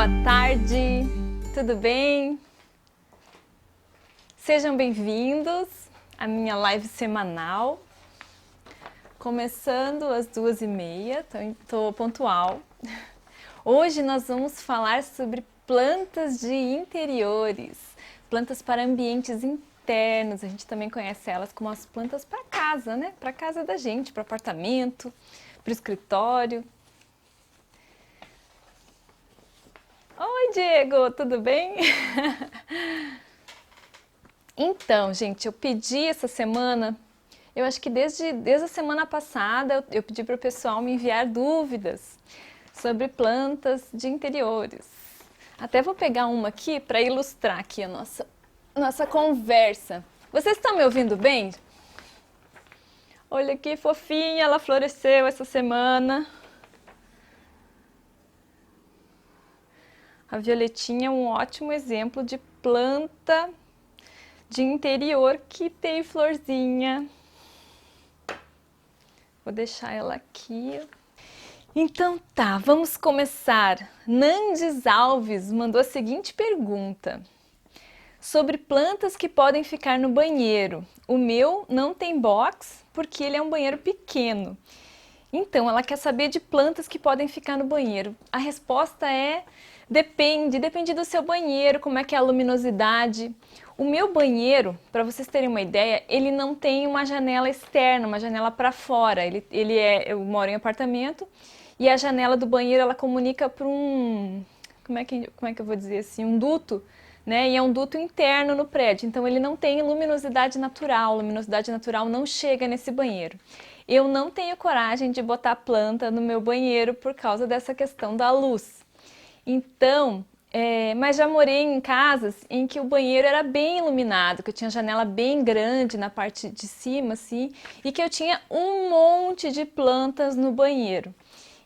boa tarde, tudo bem? Sejam bem-vindos à minha live semanal, começando às 2h30, estou pontual. Hoje nós vamos falar sobre plantas de interiores, plantas para ambientes internos. A gente também conhece elas como as plantas para casa, né? Para casa da gente, para apartamento, para o escritório. Oi, Diego, tudo bem? Então, gente, eu pedi essa semana, eu acho que desde a semana passada, eu pedi para o pessoal me enviar dúvidas sobre plantas de interiores. Até vou pegar uma aqui para ilustrar aqui a nossa conversa. Vocês estão me ouvindo bem? Olha que fofinha, ela floresceu essa semana. A violetinha é um ótimo exemplo de planta de interior que tem florzinha. Vou deixar ela aqui. Então tá, vamos começar. Nandes Alves mandou a seguinte pergunta: sobre plantas que podem ficar no banheiro. O meu não tem box porque ele é um banheiro pequeno. Então, ela quer saber de plantas que podem ficar no banheiro. A resposta é: depende do seu banheiro, como é que é a luminosidade. O meu banheiro, para vocês terem uma ideia, ele não tem uma janela externa, uma janela para fora. Eu moro em apartamento e a janela do banheiro ela comunica para como é que eu vou dizer assim, um duto, né? E é um duto interno no prédio. Então ele não tem luminosidade natural. Luminosidade natural não chega nesse banheiro. Eu não tenho coragem de botar planta no meu banheiro por causa dessa questão da luz. Então, mas já morei em casas em que o banheiro era bem iluminado, que eu tinha janela bem grande na parte de cima, assim, e que eu tinha um monte de plantas no banheiro.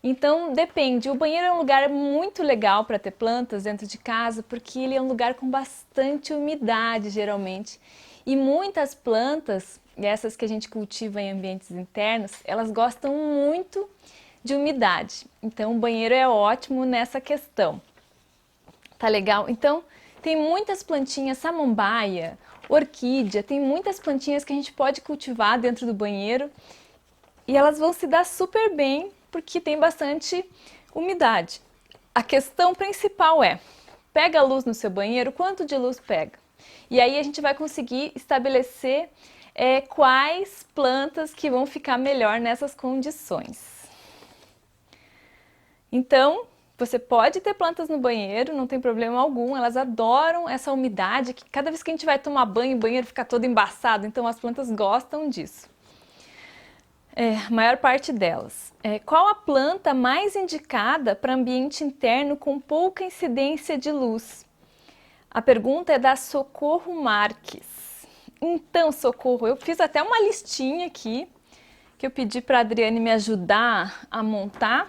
Então, depende. O banheiro é um lugar muito legal para ter plantas dentro de casa, porque ele é um lugar com bastante umidade, geralmente. E muitas plantas, essas que a gente cultiva em ambientes internos, elas gostam muito de umidade. Então, o banheiro é ótimo nessa questão. Tá legal? Então, tem muitas plantinhas, samambaia, orquídea, tem muitas plantinhas que a gente pode cultivar dentro do banheiro e elas vão se dar super bem porque tem bastante umidade. A questão principal é: pega a luz no seu banheiro, quanto de luz pega? E aí a gente vai conseguir estabelecer quais plantas que vão ficar melhor nessas condições. Então, você pode ter plantas no banheiro, não tem problema algum, elas adoram essa umidade, que cada vez que a gente vai tomar banho, o banheiro fica todo embaçado, então as plantas gostam disso. A maior parte delas. Qual a planta mais indicada para ambiente interno com pouca incidência de luz? A pergunta é da Socorro Marques. Então, Socorro, eu fiz até uma listinha aqui, que eu pedi para a Adriane me ajudar a montar.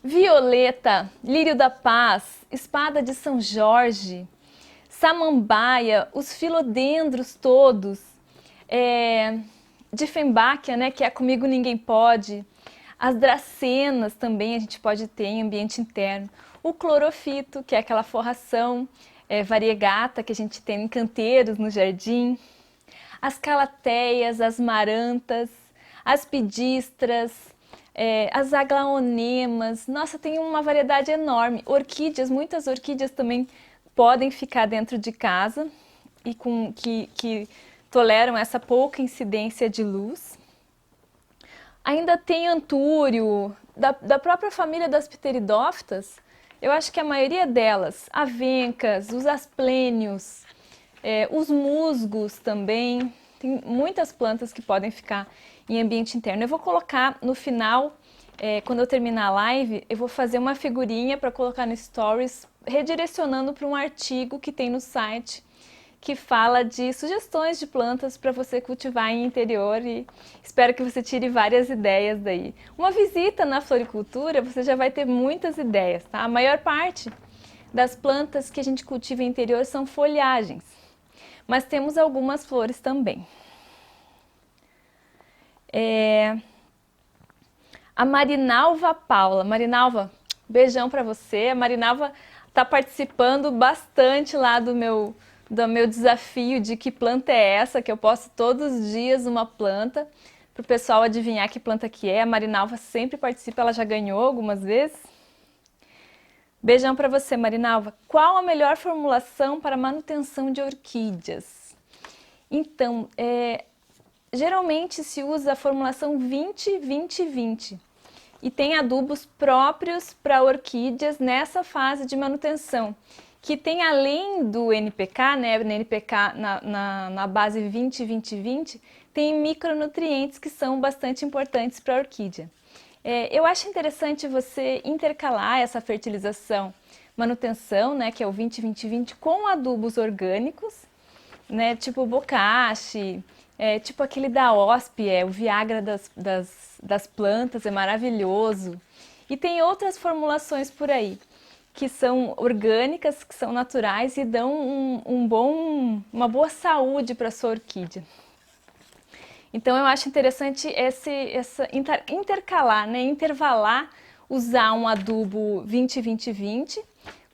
Violeta, lírio da paz, espada de São Jorge, samambaia, os filodendros todos, Dieffenbachia, né, que é Comigo Ninguém Pode, as dracenas também a gente pode ter em ambiente interno, o clorofito, que é aquela forração variegata que a gente tem em canteiros no jardim, as calateias, as marantas, as pidistras, as aglaonemas. Nossa, tem uma variedade enorme. Orquídeas, muitas orquídeas também podem ficar dentro de casa e que toleram essa pouca incidência de luz. Ainda tem antúrio, da própria família das pteridófitas, eu acho que a maioria delas, avencas, os asplênios, os musgos também, tem muitas plantas que podem ficar em ambiente interno. Eu vou colocar no final, quando eu terminar a live, eu vou fazer uma figurinha para colocar no Stories, redirecionando para um artigo que tem no site, que fala de sugestões de plantas para você cultivar em interior e espero que você tire várias ideias daí. Uma visita na floricultura, você já vai ter muitas ideias, tá? A maior parte das plantas que a gente cultiva em interior são folhagens, mas temos algumas flores também. A Marinalva Paula. Marinalva, Beijão para você. A Marinalva está participando bastante lá do meu desafio de que planta é essa, que eu posto todos os dias uma planta, para o pessoal adivinhar que planta que é. A Marinalva sempre participa, ela já ganhou algumas vezes. Beijão para você, Marinalva. Qual a melhor formulação para manutenção de orquídeas? Então, geralmente se usa a formulação 20-20-20 e tem adubos próprios para orquídeas nessa fase de manutenção, que tem além do NPK, né, no NPK na base 20-20-20, tem micronutrientes que são bastante importantes para a orquídea. Eu acho interessante você intercalar essa fertilização, manutenção, né, que é o 20-20-20, com adubos orgânicos, né, tipo bocashi, tipo aquele da OSP, o Viagra das plantas, é maravilhoso. E tem outras formulações por aí, que são orgânicas, que são naturais e dão uma boa saúde para a sua orquídea. Então eu acho interessante intercalar, né, intervalar, usar um adubo 20-20-20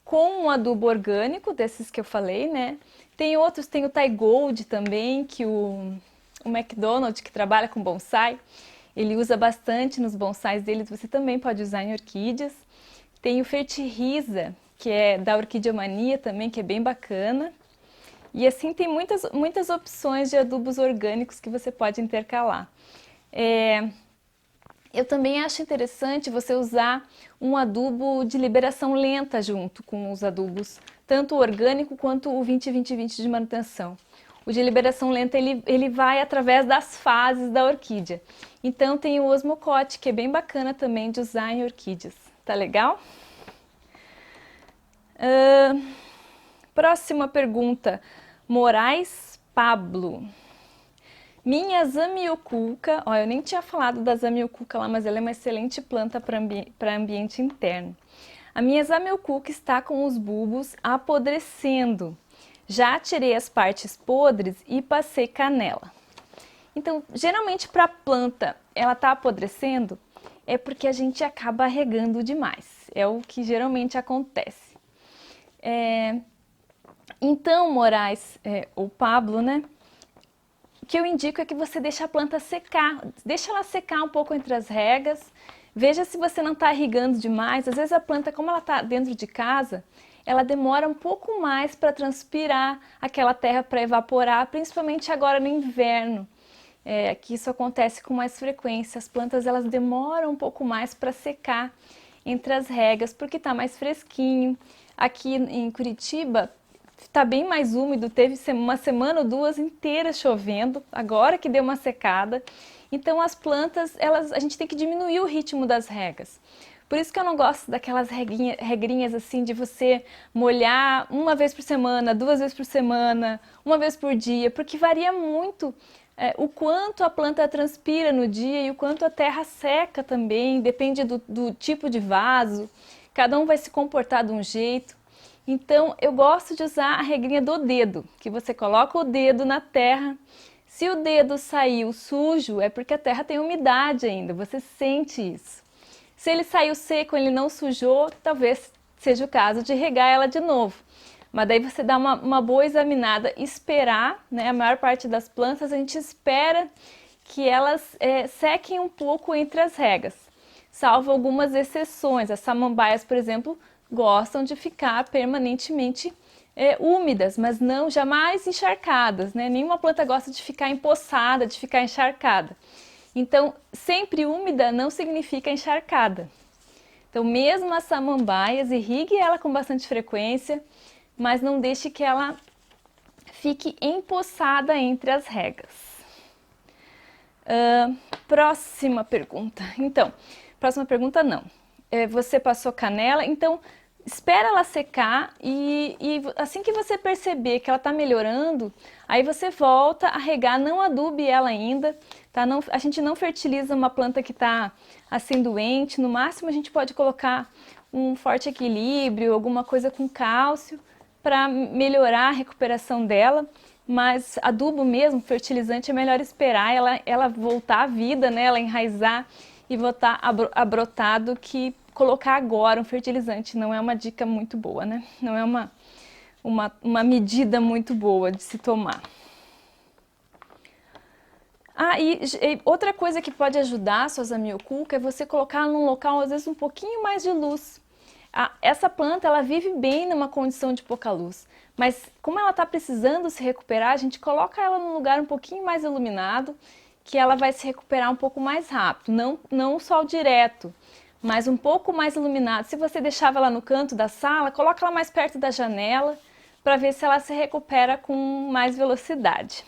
com um adubo orgânico, desses que eu falei, né? Tem outros, tem o Thai Gold também, que o McDonald, que trabalha com bonsai, ele usa bastante nos bonsais dele, você também pode usar em orquídeas. Tem o Fertiriza, que é da Orquídea Mania também, que é bem bacana. E assim tem muitas opções de adubos orgânicos que você pode intercalar. Eu também acho interessante você usar um adubo de liberação lenta junto com os adubos, tanto o orgânico quanto o 20-20-20 de manutenção. O de liberação lenta ele vai através das fases da orquídea. Então tem o Osmocote, que é bem bacana também de usar em orquídeas. Tá legal? Próxima pergunta. Moraes Pablo. Minha Zamioculca, eu nem tinha falado da Zamioculca lá, mas ela é uma excelente planta para ambiente interno. A minha Zamioculca está com os bulbos apodrecendo. Já tirei as partes podres e passei canela. Então, geralmente para a planta ela está apodrecendo, é porque a gente acaba regando demais. É o que geralmente acontece. Então, Moraes, ou Pablo, né? O que eu indico é que você deixe a planta secar. Deixa ela secar um pouco entre as regas. Veja se você não está irrigando demais. Às vezes a planta, como ela está dentro de casa, ela demora um pouco mais para transpirar aquela terra para evaporar, principalmente agora no inverno, que isso acontece com mais frequência. As plantas elas demoram um pouco mais para secar entre as regas, porque está mais fresquinho. Aqui em Curitiba está bem mais úmido, teve uma semana ou duas inteiras chovendo, agora que deu uma secada. Então as plantas, a gente tem que diminuir o ritmo das regas. Por isso que eu não gosto daquelas regrinhas assim de você molhar uma vez por semana, 2 vezes por semana, 1 vez por dia, porque varia muito o quanto a planta transpira no dia e o quanto a terra seca também, depende do tipo de vaso, cada um vai se comportar de um jeito. Então eu gosto de usar a regrinha do dedo, que você coloca o dedo na terra. Se o dedo saiu sujo, é porque a terra tem umidade ainda, você sente isso. Se ele saiu seco, ele não sujou, talvez seja o caso de regar ela de novo. Mas daí você dá uma boa examinada, esperar, né? A maior parte das plantas a gente espera que elas sequem um pouco entre as regas, salvo algumas exceções. As samambaias, por exemplo, gostam de ficar permanentemente úmidas, mas não jamais encharcadas, né? Nenhuma planta gosta de ficar empoçada, de ficar encharcada. Então, sempre úmida não significa encharcada. Então, mesmo as samambaias, irrigue ela com bastante frequência, mas não deixe que ela fique empoçada entre as regas. Próxima pergunta. Então, próxima pergunta não. Você passou canela, então espera ela secar e assim que você perceber que ela está melhorando, aí você volta a regar, não adube ela ainda, tá? Não, a gente não fertiliza uma planta que está assim doente, no máximo a gente pode colocar um forte equilíbrio, alguma coisa com cálcio para melhorar a recuperação dela, mas adubo mesmo, fertilizante, é melhor esperar ela voltar à vida, né? Ela enraizar e voltar a brotar do que colocar agora um fertilizante não é uma dica muito boa, né? Não é uma medida muito boa de se tomar. E outra coisa que pode ajudar a sua zamioculca é você colocar num local, às vezes, um pouquinho mais de luz. Essa planta, ela vive bem numa condição de pouca luz, mas como ela está precisando se recuperar, a gente coloca ela num lugar um pouquinho mais iluminado, que ela vai se recuperar um pouco mais rápido, não o sol direto, mas um pouco mais iluminado. Se você deixava ela no canto da sala, coloca ela mais perto da janela, para ver se ela se recupera com mais velocidade.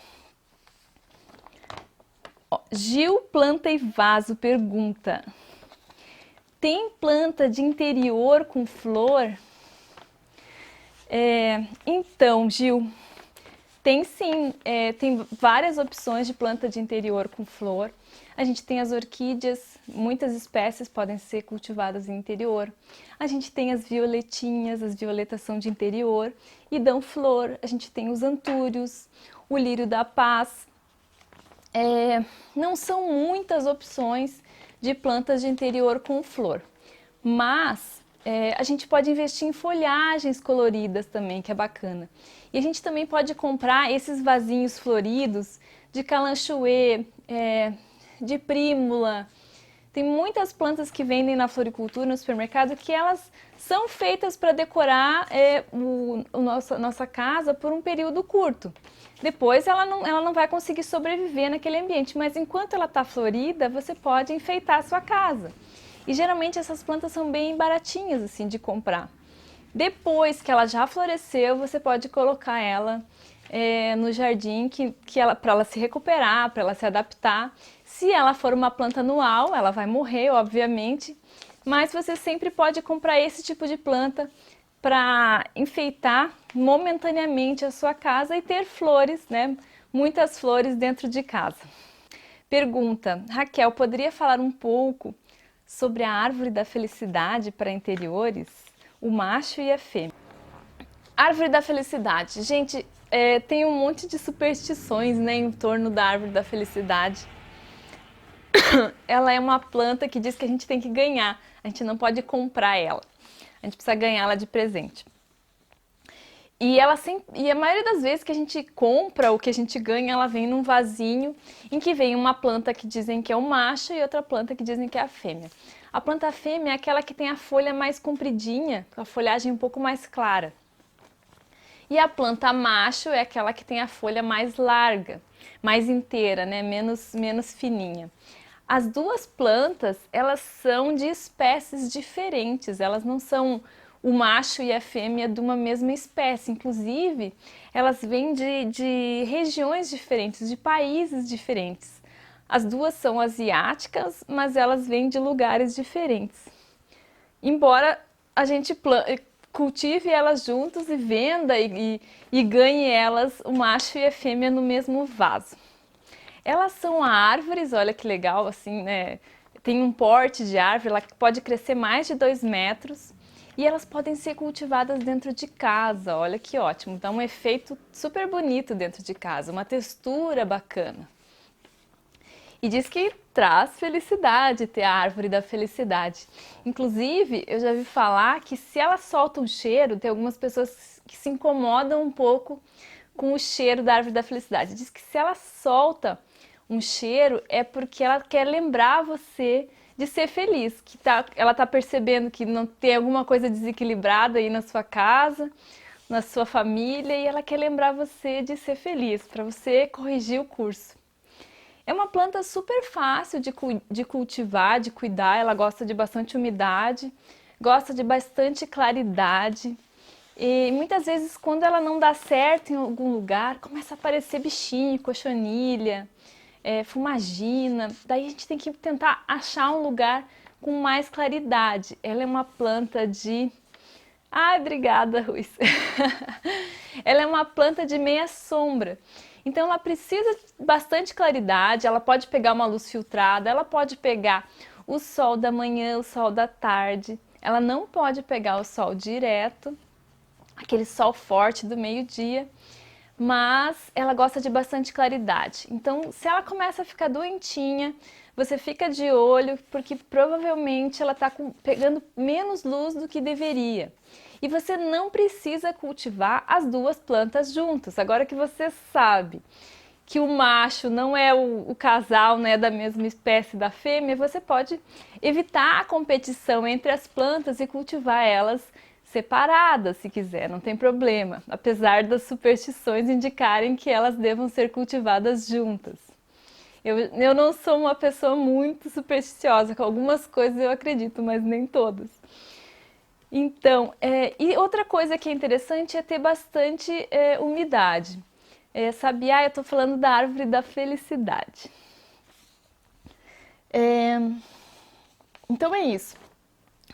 Gil Planta e Vaso pergunta: tem planta de interior com flor? Então, Gil, tem sim, tem várias opções de planta de interior com flor. A gente tem as orquídeas, muitas espécies podem ser cultivadas em interior. A gente tem as violetinhas, as violetas são de interior e dão flor. A gente tem os antúrios, o lírio da paz. Não são muitas opções de plantas de interior com flor, mas a gente pode investir em folhagens coloridas também, que é bacana. E a gente também pode comprar esses vasinhos floridos de calanchoê, de prímula. Tem muitas plantas que vendem na floricultura, no supermercado, que elas são feitas para decorar nossa casa por um período curto. Depois ela não vai conseguir sobreviver naquele ambiente, mas enquanto ela está florida, você pode enfeitar a sua casa. E geralmente essas plantas são bem baratinhas assim de comprar. Depois que ela já floresceu, você pode colocar ela no jardim para ela se recuperar, para ela se adaptar. Se ela for uma planta anual, ela vai morrer, obviamente, mas você sempre pode comprar esse tipo de planta para enfeitar momentaneamente a sua casa e ter flores, né? Muitas flores dentro de casa. Pergunta: Raquel, poderia falar um pouco sobre a árvore da felicidade para interiores, o macho e a fêmea? Árvore da felicidade. Gente, tem um monte de superstições, né, em torno da árvore da felicidade. Ela é uma planta que diz que a gente tem que ganhar, a gente não pode comprar ela. A gente precisa ganhá-la de presente. E a maioria das vezes que a gente compra, o que a gente ganha, ela vem num vasinho em que vem uma planta que dizem que é o macho e outra planta que dizem que é a fêmea. A planta fêmea é aquela que tem a folha mais compridinha, com a folhagem um pouco mais clara. E a planta macho é aquela que tem a folha mais larga, mais inteira, né? menos fininha. As duas plantas, elas são de espécies diferentes, elas não são o macho e a fêmea de uma mesma espécie. Inclusive, elas vêm de regiões diferentes, de países diferentes. As duas são asiáticas, mas elas vêm de lugares diferentes. Embora a gente cultive elas juntos e venda e ganhe elas, o macho e a fêmea, no mesmo vaso. Elas são árvores, olha que legal, assim, né? Tem um porte de árvore, ela pode crescer mais de 2 metros e elas podem ser cultivadas dentro de casa, olha que ótimo, dá um efeito super bonito dentro de casa, uma textura bacana. E diz que traz felicidade ter a árvore da felicidade. Inclusive, eu já vi falar que se ela solta um cheiro, tem algumas pessoas que se incomodam um pouco com o cheiro da árvore da felicidade. Diz que se ela solta um cheiro é porque ela quer lembrar você de ser feliz, que ela está percebendo que não tem alguma coisa desequilibrada aí na sua casa, na sua família, e ela quer lembrar você de ser feliz, para você corrigir o curso. É uma planta super fácil de cultivar, de cuidar, ela gosta de bastante umidade, gosta de bastante claridade. E muitas vezes, quando ela não dá certo em algum lugar, começa a aparecer bichinho, cochonilha, fumagina. Daí a gente tem que tentar achar um lugar com mais claridade. Ela é uma planta de... Ai, obrigada, Ruiz! Ela é uma planta de meia sombra. Então ela precisa de bastante claridade, ela pode pegar uma luz filtrada, ela pode pegar o sol da manhã, o sol da tarde. Ela não pode pegar o sol direto, aquele sol forte do meio-dia, mas ela gosta de bastante claridade. Então, se ela começa a ficar doentinha, você fica de olho, porque provavelmente ela está pegando menos luz do que deveria. E você não precisa cultivar as duas plantas juntas. Agora que você sabe que o macho não é o casal, né, da mesma espécie da fêmea, você pode evitar a competição entre as plantas e cultivar elas separadas, se quiser, não tem problema, apesar das superstições indicarem que elas devam ser cultivadas juntas. Eu não sou uma pessoa muito supersticiosa, com algumas coisas eu acredito, mas nem todas. Então, e outra coisa que é interessante é ter bastante umidade. Sabia? Eu estou falando da árvore da felicidade. Então é isso.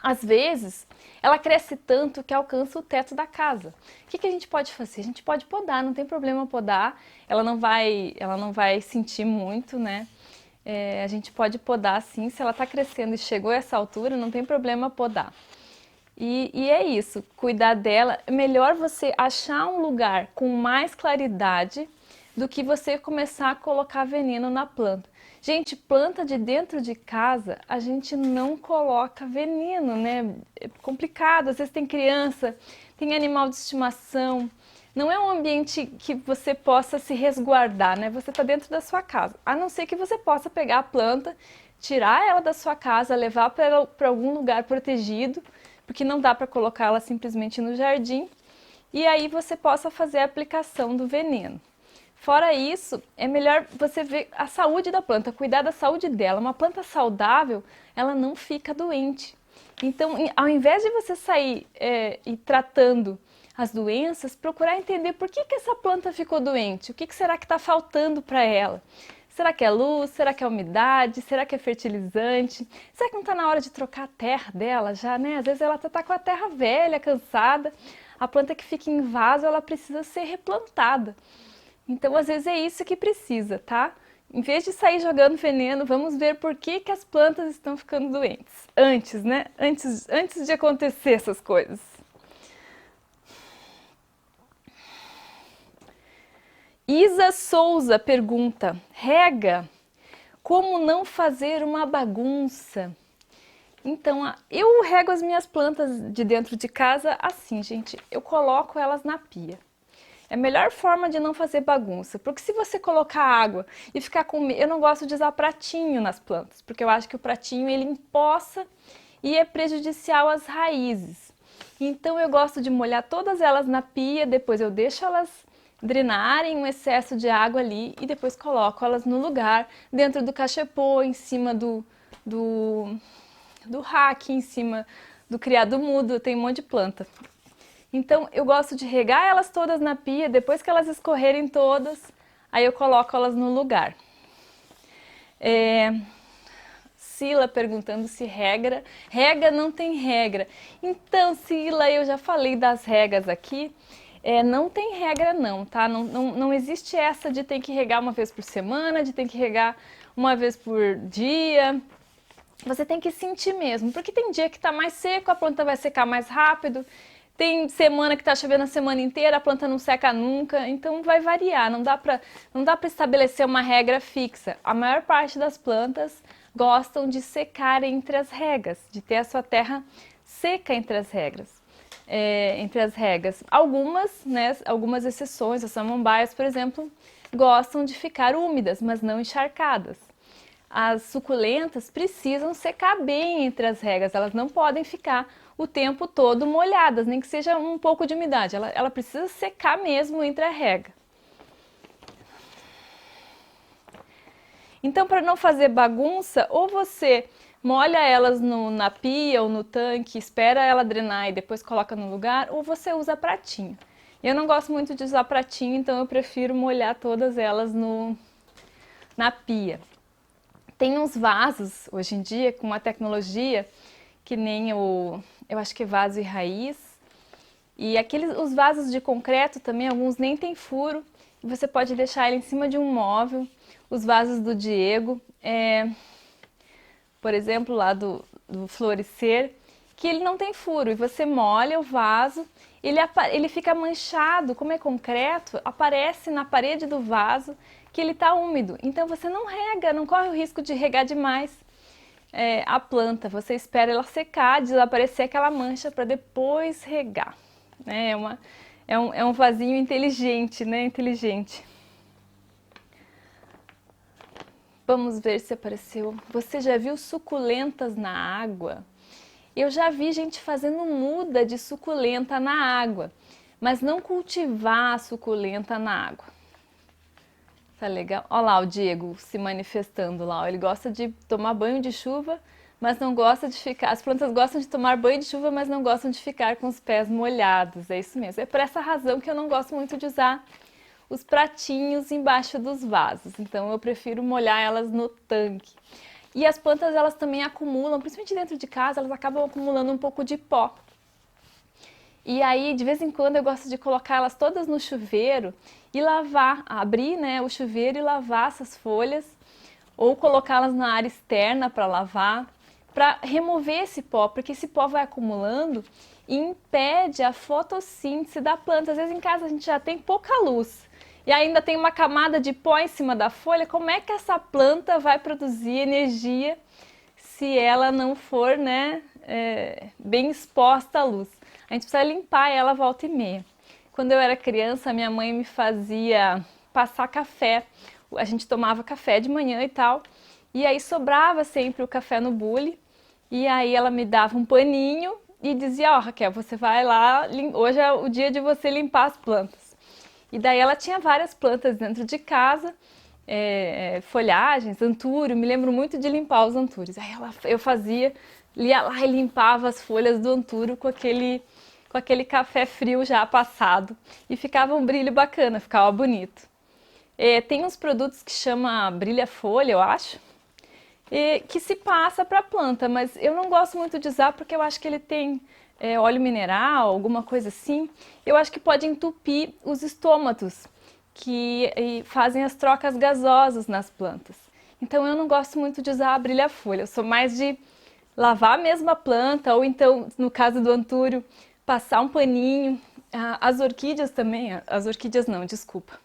Às vezes, ela cresce tanto que alcança o teto da casa. O que a gente pode fazer? A gente pode podar, não tem problema podar. Ela não vai sentir muito, né? A gente pode podar sim. Se ela está crescendo e chegou a essa altura, não tem problema podar. E é isso, cuidar dela. É melhor você achar um lugar com mais claridade do que você começar a colocar veneno na planta. Gente, planta de dentro de casa, a gente não coloca veneno, né? É complicado, às vezes tem criança, tem animal de estimação. Não é um ambiente que você possa se resguardar, né? Você está dentro da sua casa, a não ser que você possa pegar a planta, tirar ela da sua casa, levar para algum lugar protegido, porque não dá para colocá-la simplesmente no jardim, e aí você possa fazer a aplicação do veneno. Fora isso, é melhor você ver a saúde da planta, cuidar da saúde dela. Uma planta saudável, ela não fica doente. Então, ao invés de você sair e tratando as doenças, procurar entender por que essa planta ficou doente, o que será que está faltando para ela. Será que é luz? Será que é umidade? Será que é fertilizante? Será que não está na hora de trocar a terra dela já, né? Às vezes ela está com a terra velha, cansada. A planta que fica em vaso, ela precisa ser replantada. Então, às vezes é isso que precisa, tá? Em vez de sair jogando veneno, vamos ver por que as plantas estão ficando doentes. Antes, né? Antes de acontecer essas coisas. Isa Souza pergunta: rega, como não fazer uma bagunça? Então, eu rego as minhas plantas de dentro de casa assim, gente. Eu coloco elas na pia. É a melhor forma de não fazer bagunça, porque se você colocar água e ficar com... Eu não gosto de usar pratinho nas plantas, porque eu acho que o pratinho ele empoça e é prejudicial às raízes. Então eu gosto de molhar todas elas na pia, depois eu deixo elas drenarem um excesso de água ali e depois coloco elas no lugar, dentro do cachepô, em cima do rack, em cima do criado mudo, tem um monte de planta. Então eu gosto de regar elas todas na pia, depois que elas escorrerem todas, aí eu coloco elas no lugar. Sila perguntando se regra. Rega não tem regra. Então, Sila, eu já falei das regras aqui. Não tem regra não, tá? Não existe essa de ter que regar uma vez por semana, de ter que regar uma vez por dia. Você tem que sentir mesmo, porque tem dia que está mais seco, a planta vai secar mais rápido. Tem semana que está chovendo a semana inteira, a planta não seca nunca, então vai variar, não dá para estabelecer uma regra fixa. A maior parte das plantas gostam de secar entre as regas, de ter a sua terra seca entre as regras. Algumas, né, algumas exceções, as samambaias, por exemplo, gostam de ficar úmidas, mas não encharcadas. As suculentas precisam secar bem entre as regas, elas não podem ficar o tempo todo molhadas, nem que seja um pouco de umidade, ela precisa secar mesmo entre a rega. Então, para não fazer bagunça, ou você molha elas na pia ou no tanque, espera ela drenar e depois coloca no lugar, ou você usa pratinho. Eu não gosto muito de usar pratinho, então eu prefiro molhar todas elas na pia. Tem uns vasos, hoje em dia, com uma tecnologia que nem eu acho que vaso e raiz. E os vasos de concreto também, alguns nem tem furo. E você pode deixar ele em cima de um móvel. Os vasos do Diego, por exemplo, lá do Florescer, que ele não tem furo e você molha o vaso, ele fica manchado, como é concreto, aparece na parede do vaso que ele está úmido. Então você não rega, não corre o risco de regar demais a planta. Você espera ela secar, desaparecer aquela mancha para depois regar. É um vasinho inteligente, né? Inteligente. Vamos ver se apareceu. Você já viu suculentas na água? Eu já vi gente fazendo muda de suculenta na água, mas não cultivar a suculenta na água. Tá legal? Olha lá o Diego se manifestando lá. Ele gosta de tomar banho de chuva, mas não gosta de ficar... As plantas gostam de tomar banho de chuva, mas não gostam de ficar com os pés molhados. É isso mesmo. É por essa razão que eu não gosto muito de usar os pratinhos embaixo dos vasos. Então eu prefiro molhar elas no tanque. E as plantas, elas também acumulam, principalmente dentro de casa, elas acabam acumulando um pouco de pó. E aí, de vez em quando, eu gosto de colocar elas todas no chuveiro e lavar, abrir, né, o chuveiro e lavar essas folhas, ou colocá-las na área externa para lavar, para remover esse pó, porque esse pó vai acumulando e impede a fotossíntese da planta. Às vezes em casa a gente já tem pouca luz e ainda tem uma camada de pó em cima da folha. Como é que essa planta vai produzir energia se ela não for, né, bem exposta à luz? A gente precisa limpar ela volta e meia. Quando eu era criança, minha mãe me fazia passar café. A gente tomava café de manhã e tal, e aí sobrava sempre o café no bule, e aí ela me dava um paninho e dizia: ó, Raquel, você vai lá, hoje é o dia de você limpar as plantas. E daí ela tinha várias plantas dentro de casa, folhagens, antúrio, me lembro muito de limpar os antúrios. Aí eu ia lá e limpava as folhas do antúrio com aquele café frio já passado, e ficava um brilho bacana, ficava bonito. Tem uns produtos que chama brilha folha, eu acho, que se passa para a planta, mas eu não gosto muito de usar porque eu acho que ele tem óleo mineral, alguma coisa assim. Eu acho que pode entupir os estômatos que fazem as trocas gasosas nas plantas. Então eu não gosto muito de usar a brilha folha, eu sou mais de lavar a mesma planta, ou então, no caso do antúrio, passar um paninho. As orquídeas também, as orquídeas não, desculpa.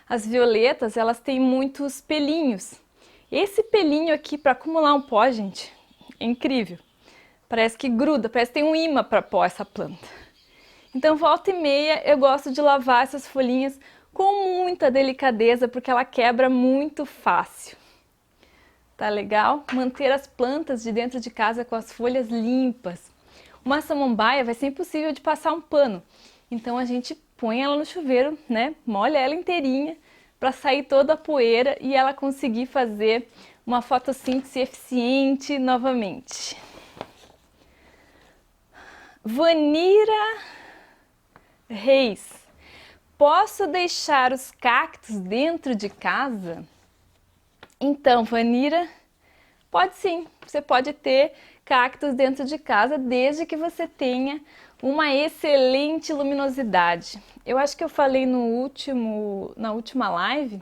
As violetas, elas têm muitos pelinhos. Esse pelinho aqui, para acumular um pó, gente, é incrível. Parece que gruda, parece que tem um imã para pó essa planta. Então, volta e meia, eu gosto de lavar essas folhinhas com muita delicadeza, porque ela quebra muito fácil. Tá legal? Manter as plantas de dentro de casa com as folhas limpas. Uma samambaia vai ser impossível de passar um pano. Então a gente põe ela no chuveiro, né? Molha ela inteirinha para sair toda a poeira e ela conseguir fazer uma fotossíntese eficiente novamente. Vanira Reis: posso deixar os cactos dentro de casa? Então, Vanira, pode sim. Você pode ter cactos dentro de casa desde que você tenha uma excelente luminosidade. Eu acho que eu falei na última live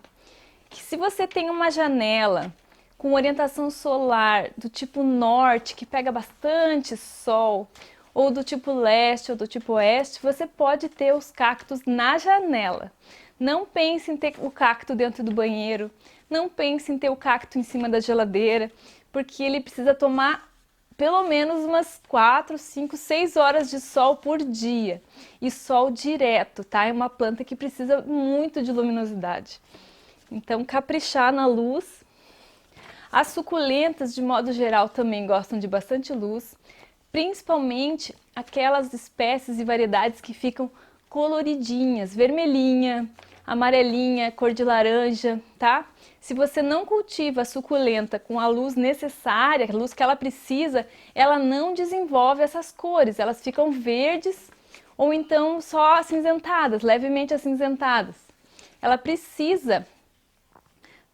que se você tem uma janela com orientação solar do tipo norte, que pega bastante sol, ou do tipo leste ou do tipo oeste, você pode ter os cactos na janela. Não pense em ter o cacto dentro do banheiro, não pense em ter o cacto em cima da geladeira, porque ele precisa tomar pelo menos umas 4, 5, 6 horas de sol por dia. E sol direto, tá? É uma planta que precisa muito de luminosidade. Então, caprichar na luz. As suculentas, de modo geral, também gostam de bastante luz, principalmente aquelas espécies e variedades que ficam coloridinhas, vermelhinha, amarelinha, cor de laranja, tá? Se você não cultiva a suculenta com a luz necessária, a luz que ela precisa, ela não desenvolve essas cores, elas ficam verdes ou então só acinzentadas, levemente acinzentadas. Ela precisa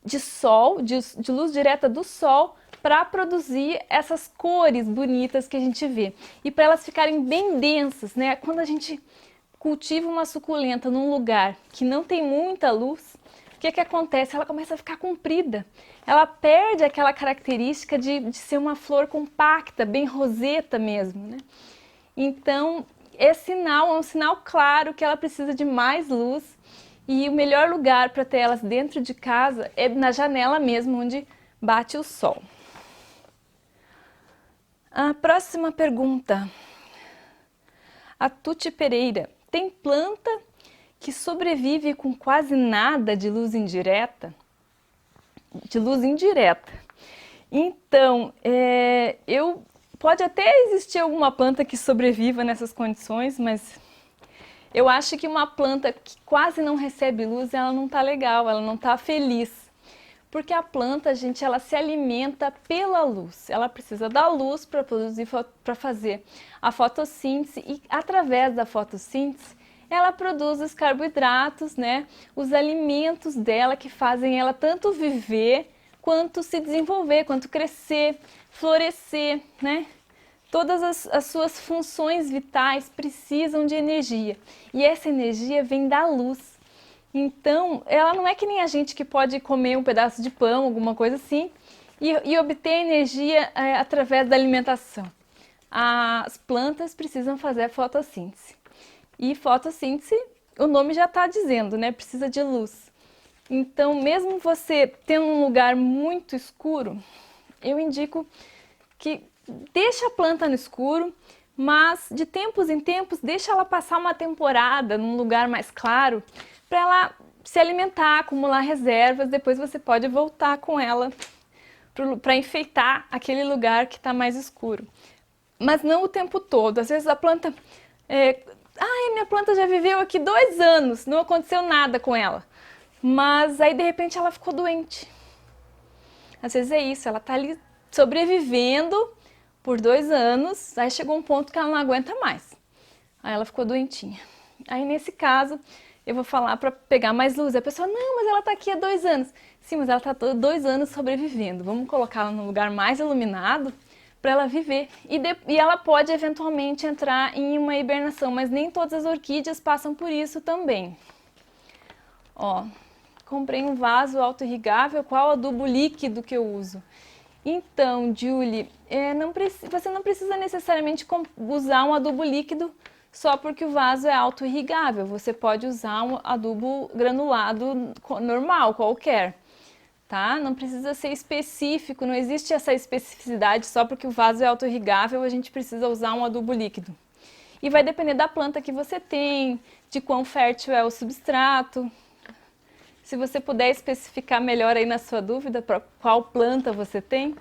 de sol, de luz direta do sol, para produzir essas cores bonitas que a gente vê. E para elas ficarem bem densas, né? Quando a gente cultiva uma suculenta num lugar que não tem muita luz, o que acontece? Ela começa a ficar comprida. Ela perde aquela característica de ser uma flor compacta, bem roseta mesmo, né? Então, é um sinal claro que ela precisa de mais luz e o melhor lugar para ter elas dentro de casa é na janela mesmo, onde bate o sol. A próxima pergunta. A Tuti Pereira. Tem planta que sobrevive com quase nada de luz indireta? De luz indireta. Então, pode até existir alguma planta que sobreviva nessas condições, mas eu acho que uma planta que quase não recebe luz, ela não está legal, ela não está feliz. Porque a planta, gente, ela se alimenta pela luz. Ela precisa da luz para produzir, para fazer a fotossíntese e através da fotossíntese, ela produz os carboidratos, né? Os alimentos dela que fazem ela tanto viver quanto se desenvolver, quanto crescer, florescer, né? Todas as suas funções vitais precisam de energia e essa energia vem da luz. Então, ela não é que nem a gente que pode comer um pedaço de pão, alguma coisa assim, e obter energia através da alimentação. As plantas precisam fazer a fotossíntese. E fotossíntese, o nome já está dizendo, né? Precisa de luz. Então, mesmo você tendo um lugar muito escuro, eu indico que deixa a planta no escuro, mas de tempos em tempos deixa ela passar uma temporada num lugar mais claro para ela se alimentar, acumular reservas, depois você pode voltar com ela para enfeitar aquele lugar que está mais escuro. Mas não o tempo todo, às vezes a planta... minha planta já viveu aqui 2 anos, não aconteceu nada com ela, mas aí de repente ela ficou doente. Às vezes é isso, ela está ali sobrevivendo por 2 anos, aí chegou um ponto que ela não aguenta mais, aí ela ficou doentinha. Aí nesse caso eu vou falar para pegar mais luz. A pessoa, não, mas ela está aqui há 2 anos. Sim, mas ela está 2 anos sobrevivendo. Vamos colocá-la num lugar mais iluminado para ela viver. E ela pode eventualmente entrar em uma hibernação, mas nem todas as orquídeas passam por isso também. Ó, comprei um vaso auto-irrigável, qual adubo líquido que eu uso? Então, Julie, você não precisa necessariamente usar um adubo líquido só porque o vaso é auto-irrigável. Você pode usar um adubo granulado normal, qualquer, tá? Não precisa ser específico, não existe essa especificidade só porque o vaso é auto-irrigável, a gente precisa usar um adubo líquido. E vai depender da planta que você tem, de quão fértil é o substrato. Se você puder especificar melhor aí na sua dúvida para qual planta você tem.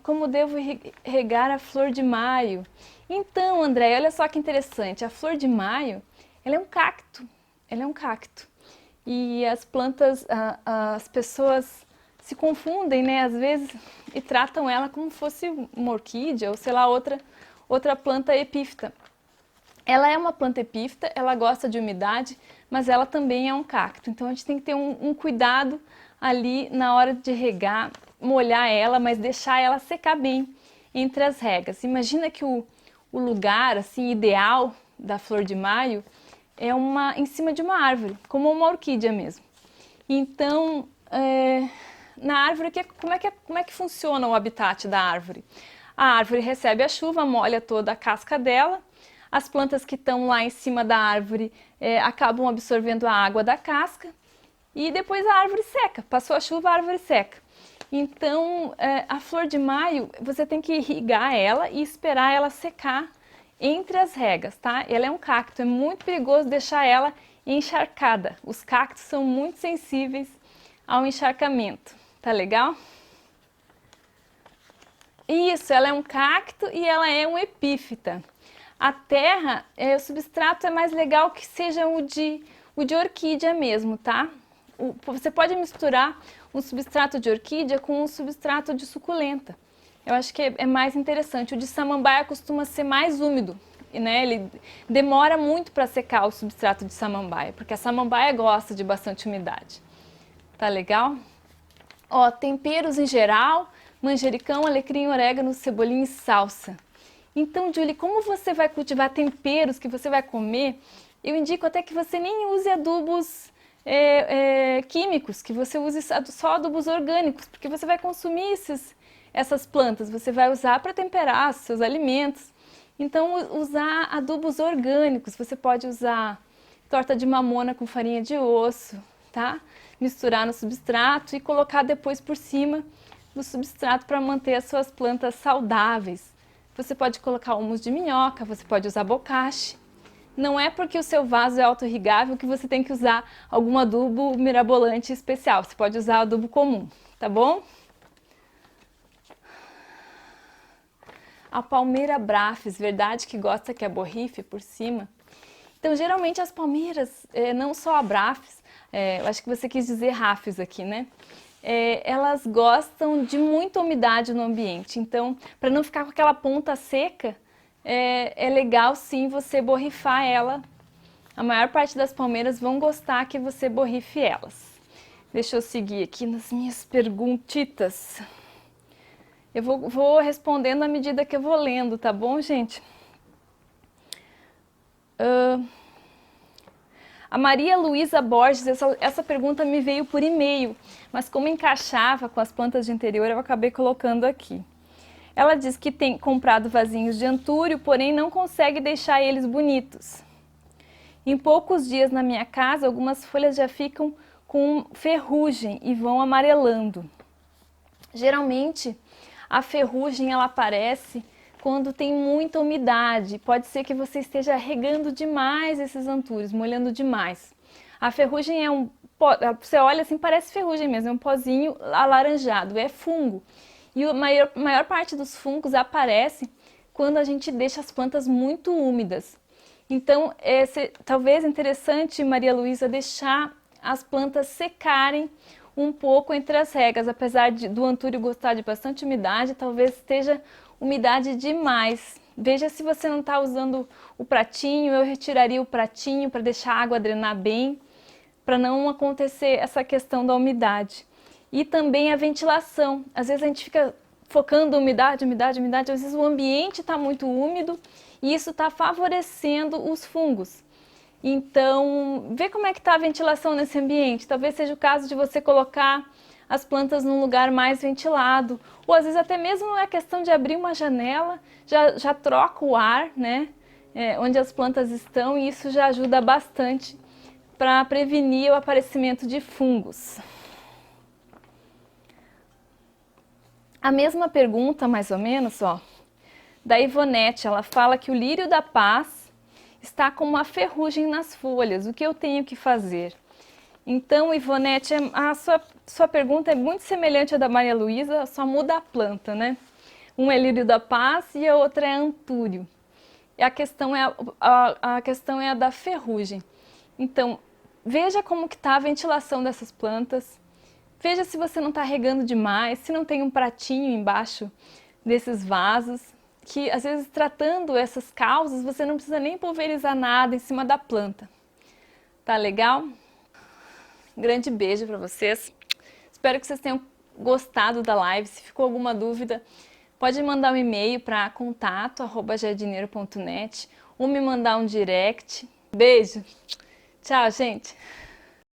Como devo regar a flor de maio? Então, André, olha só que interessante, a flor de maio, ela é um cacto, E as plantas, as pessoas se confundem, né, às vezes, e tratam ela como se fosse uma orquídea ou, sei lá, outra planta epífita. Ela é uma planta epífita, ela gosta de umidade, mas ela também é um cacto. Então, a gente tem que ter um cuidado ali na hora de regar, molhar ela, mas deixar ela secar bem entre as regas. Imagina que o lugar assim ideal da flor de maio é em cima de uma árvore, como uma orquídea mesmo. Então, na árvore, como é que funciona o habitat da árvore? A árvore recebe a chuva, molha toda a casca dela, as plantas que estão lá em cima da árvore acabam absorvendo a água da casca e depois a árvore seca. Passou a chuva, a árvore seca. Então, a flor de maio, você tem que irrigar ela e esperar ela secar entre as regas, tá? Ela é um cacto, é muito perigoso deixar ela encharcada. Os cactos são muito sensíveis ao encharcamento, tá legal? Isso, ela é um cacto e ela é um epífita. A terra, o substrato é mais legal que seja o de orquídea mesmo, tá? Você pode misturar um substrato de orquídea com um substrato de suculenta. Eu acho que é mais interessante. O de samambaia costuma ser mais úmido, né? Ele demora muito para secar o substrato de samambaia, porque a samambaia gosta de bastante umidade. Tá legal? Ó, temperos em geral, manjericão, alecrim, orégano, cebolinha e salsa. Então, Julie, como você vai cultivar temperos que você vai comer, eu indico até que você nem use adubos químicos, que você use só adubos orgânicos, porque você vai consumir essas plantas, você vai usar para temperar seus alimentos. Então, usar adubos orgânicos, você pode usar torta de mamona com farinha de osso, tá? Misturar no substrato e colocar depois por cima do substrato para manter as suas plantas saudáveis. Você pode colocar humus de minhoca, você pode usar bocache. Não é porque o seu vaso é autorregável que você tem que usar algum adubo mirabolante especial. Você pode usar adubo comum, tá bom? A palmeira brafis, verdade que gosta que a borrife por cima? Então, geralmente as palmeiras, não só a brafis, eu acho que você quis dizer rafis aqui, né? Elas gostam de muita umidade no ambiente. Então, para não ficar com aquela ponta seca, é legal sim você borrifar ela. A maior parte das palmeiras vão gostar que você borrife elas. Deixa eu seguir aqui nas minhas perguntitas. Eu vou respondendo à medida que eu vou lendo, tá bom, gente? A Maria Luísa Borges, essa pergunta me veio por e-mail, mas como encaixava com as plantas de interior, eu acabei colocando aqui. Ela diz que tem comprado vasinhos de antúrio, porém não consegue deixar eles bonitos. Em poucos dias na minha casa, algumas folhas já ficam com ferrugem e vão amarelando. Geralmente, a ferrugem ela aparece quando tem muita umidade. Pode ser que você esteja regando demais esses antúrios, molhando demais. A ferrugem é um pó, você olha assim, parece ferrugem mesmo, é um pozinho alaranjado, é fungo. E a maior parte dos fungos aparece quando a gente deixa as plantas muito úmidas. Então, talvez interessante, Maria Luísa, deixar as plantas secarem um pouco entre as regas. Apesar do antúrio gostar de bastante umidade, talvez esteja umidade demais. Veja se você não está usando o pratinho, eu retiraria o pratinho para deixar a água drenar bem, para não acontecer essa questão da umidade. E também a ventilação. Às vezes a gente fica focando umidade, às vezes o ambiente está muito úmido e isso está favorecendo os fungos. Então, vê como é que está a ventilação nesse ambiente. Talvez seja o caso de você colocar as plantas num lugar mais ventilado, ou às vezes até mesmo é questão de abrir uma janela, já troca o ar, né, onde as plantas estão, e isso já ajuda bastante para prevenir o aparecimento de fungos. A mesma pergunta, mais ou menos, ó, da Ivonete, ela fala que o lírio da paz está com uma ferrugem nas folhas, o que eu tenho que fazer? Então, Ivonete, a sua pergunta é muito semelhante à da Maria Luísa, só muda a planta, né? Um é lírio da paz e a outra é antúrio. E a questão é a da ferrugem. Então, veja como que está a ventilação dessas plantas, veja se você não está regando demais, se não tem um pratinho embaixo desses vasos, que às vezes tratando essas causas você não precisa nem pulverizar nada em cima da planta. Tá legal? Grande beijo para vocês. Espero que vocês tenham gostado da live. Se ficou alguma dúvida, pode mandar um e-mail para contato@jardineiro.net ou me mandar um direct. Beijo. Tchau, gente.